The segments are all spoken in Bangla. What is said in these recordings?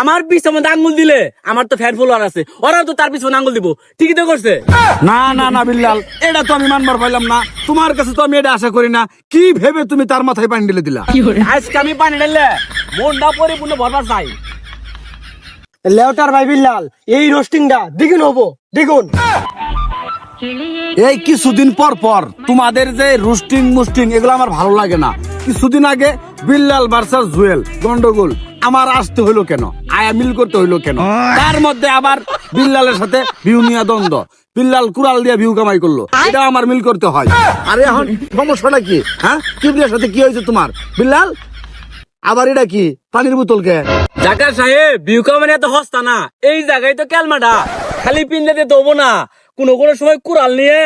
আমার পিছনে আঙ্গুল দিলে আমার তো ফ্যান ফলোয়ার আছে, ওরাও তো তার পিছনে আঙ্গুল দিব, ঠিকই তো করছে। না না না বিল্লাল, এটা তো আমি মানবার পাইলাম না। তোমার কাছে তো আমি এটা আশা করি না। কি ভেবে তুমি তার মাথায় পানি ঢেলে দিলা? আজকে আমি পানি ঢাললে মনটা পরিপূর্ণ ভরবার চাই। লেউটার ভাই বিল্লাল, এই রোস্টিংটা দ্বিগুণ হবো, দ্বিগুণ। এই কিছুদিন পর পর তোমাদের যে রুস্টিং মুস্টিং এগুলো আমার ভালো লাগে না। কিছুদিন আগে বিল্লাল ভার্সাস জুয়েল গন্ডগোল, আমার আসতে হইলো কেন? আয়া মিল করতে হইলো কেন? তার মধ্যে আবার বিল্লালের সাথে ভিউ নিয়ে দ্বন্দ্ব। বিল্লাল কুড়াল দিয়ে ভিউ কামাই করলো, এটা আমার মিল করতে হয়। আরে এখন সমস্যাটা কি? হ্যাঁ, কিবরিয়ার সাথে কি হয়েছে তোমার বিল্লাল? আবার এটা কি পানির বোতল কে? জাকার সাহেব, বিউকা মানে এত হস্তা না, এই জায়গায় তো ক্যালমাটা খালি পিন্ডাতে দেবো না, কোন কোন সময় কুড়াল নিয়ে,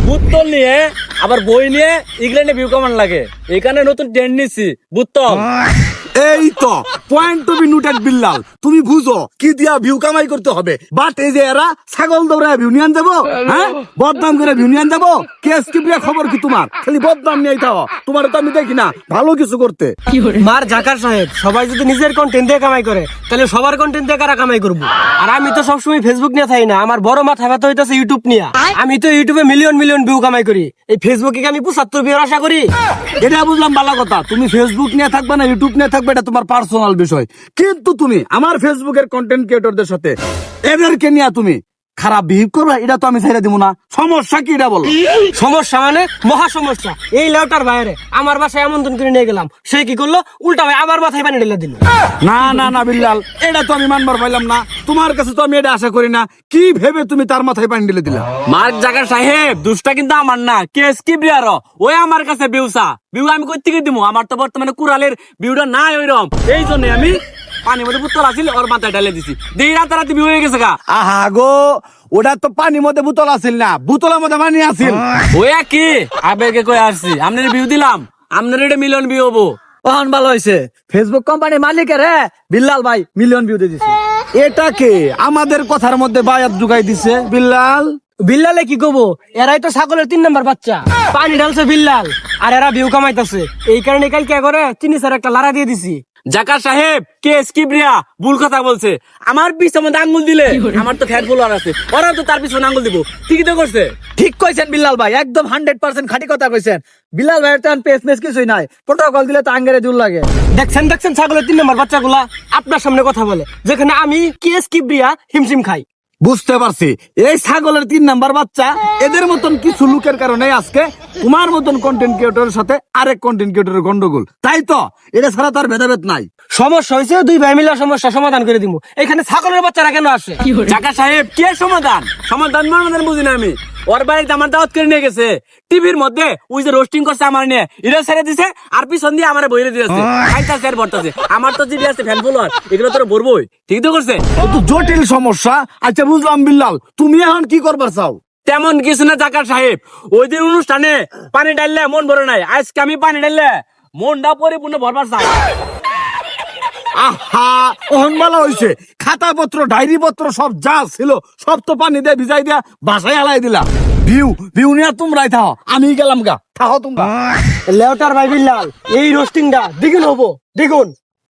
বুত্তল নিয়ে, আবার বই নিয়ে ইংল্যান্ডে ভিউ কামান লাগে। এখানে নতুন ট্রেন্ড নিচ্ছি, বুত্তল। এই তো point to be noted Billal, তুমি বুঝো কি দিয়া ভিউ কামাই করতে হবে। বাট এই যে এরা ছাগল দৌড়ায় ভিউ নিয়ে যাবো, হ্যাঁ, বদনাম করে ভিউ নিয়ে যাবো। কেস কিবরিয়া খবর কি তোমার? খালি বদনাম নিয়ে থাও। তোমার তো আমি দেখি না ভালো কিছু করতে। মার জাকার সাহেব, সবাই যদি নিজের কন্টেন্ট দিয়ে কামাই করে, তাহলে সবার কন্টেন্ট দিয়ে কারা কামাই করবো? আর আমি তো সবসময় ফেসবুক নিয়ে থাকি না, আমার বড় মাথা ব্যথা হইতেছে ইউটিউব নিয়ে। আমি তো ইউটিউবে মিলিয়ন মিলিয়ন ভিউ কামাই করি, এই ফেসবুকে কি আমি 75 ভিউর আশা করি? এটা বুঝলাম ভালো কথা। তুমি ফেসবুক নিয়ে থাকবে না ইউটিউব নিয়ে থাকবে, এটা তোমার পার্সোনাল বিষয়। কিন্তু তুমি আমার ফেসবুকের কন্টেন্ট ক্রিয়েটরদের সাথে এদেরকে নিয়ে তুমি খারাপ বিহেভ করবে, এটা তো আমি ছেড়ে দিব না। সমস্যা কি এটা বলো? সমস্যা মানে মহা সমস্যা। এই লেউটার বাইরে আমার বাসায় আমন্ত্রণ করে নিয়ে গেলাম, সে কি করলো? উল্টা ভাই আমার মাথায় পানি ঢেলে দিল। না না না বিল্লাল, এটা তো আমি মানবার পাইলাম না। তোমার কাছে তো আমি এটা আশা করি না। কি ভেবে তুমি তার মাথায় পানি ঢেলে দিলা? মার্ক জাকার সাহেব, দুষ্টা কিন্তু আমার না, কেস কিবরিয়ার। ওই আমার কাছে বিউসা ভিউ আমি কই থেকে দিব? আমার তো বর্তমানে কুড়ালের ভিউটা নাই ওইরকম, এই জন্য আমি পানির মধ্যে বুত্তল আসিল ওর মাথায় ঢালে দিছি, দেই রাতারাতি ভিউ হয়ে গেছে গা। আহা গো, ওটা তো পানির মধ্যে বোতল আছিল না, বোতলের মধ্যে পানি আছিল। ওই কি আবেগে কই আসছি, আপনার ভিউ দিলাম, আপনার এটা মিলিয়ন ভিউ হবো। ওহন ভালো হয়েছে, ফেসবুক কোম্পানির মালিকের বিল্লাল ভাই মিলিয়ন ভিউ দিয়ে দিছে। এটাকে আমাদের কথার মধ্যে বায়াত ঢুকাই দিছে বিল্লাল। বিল্লালে কি কব, এরাই তো ছাগলের 3 নাম্বার বাচ্চা। পানি ঢালছে বিল্লাল, আর এরা ভিউ কামাইতেছে। এই কারণে কাল কে করে চিনি স্যার একটা লারা দিয়ে দিছি। জাকার সাহেব, কেস কিবরিয়া ভুল কথা বলছে। আমার পিছনে আঙ্গুল দিলে আমার তো ফ্যান ফলোয়ার আছে, ওরাও তো তার পিছনে আঙ্গুল দিব, ঠিকই তো করছে। ঠিক কইছেন বিল্লাল ভাই, একদম 100% খাঁটি কথা কইছেন। বিল্লাল ভাইয়ের তো পেস মেস কিছুই নাই, প্রোটোকল দিলে তো আঙ্গেরে জুল লাগে। দেখছেন দেখছেন ছাগলের 3 নাম্বার বাচ্চাগুলা আপনার সামনে কথা বলে, যেখানে আমি কেস কিবরিয়া হিমশিম খাই। বুঝতে পারছি, এই ছাগলের 3 নাম্বার বাচ্চা, এদের মতন কিছু লোকের কারণে আজকে তোমার মতন কন্টেন্ট ক্রিয়েটরের সাথে আরেক কন্টেন্ট ক্রিয়েটরের গন্ডগোল, তাই তো? এটা ছাড়া তো আর ভেদাভেদ নাই। সমস্যা হয়েছে, 2 ভাই মিলে সমস্যা সমাধান করে দিব। এখানে ছাগলের বাচ্চারা কেন আসে? জাকার সাহেব, কে সমাধান? সমাধান বুঝি না আমি। ওর বাড়িতে আমার দাওয়াত করে নিয়ে গেছে, টিভির মধ্যে ওই যে রোস্টিং করছে আমার নিয়ে, এটা ছেড়ে দিছে, আর পিছন দিয়ে আমার বইরে দিয়েছে, খাইতাছে আর ভরতাছে। আমার তো জিডি আছে ফ্যান ফলোয়ার, এগুলো তোর ভরবই, ঠিক তো করছে। কিন্তু জটিল সমস্যা। আচ্ছা বুঝলাম বিল্লাল, তুমি এখন কি করবার চাও? তেমন কিছু না জাকার সাহেব, ওই দিন অনুষ্ঠানে পানি ঢাললে মন ভরে নাই, আজকে আমি পানি ঢাললে মনটা পরিপূর্ণ ভরবার চাই। আহা, অহংবালা হইছে। খাতা পত্র ডায়েরি পত্র সব যা ছিল সব তো পানি দিয়ে ভিজাই দিয়া বাসায় হালাই দিলা। ভিউ ভিউ নিয়ে তোমরাই থাও, আমি গেলাম গা, থাও তোমরা। লেউটার ভাই বিল্লাল, এই রোস্টিংটা দ্বিগুণ হবো, দ্বিগুণ।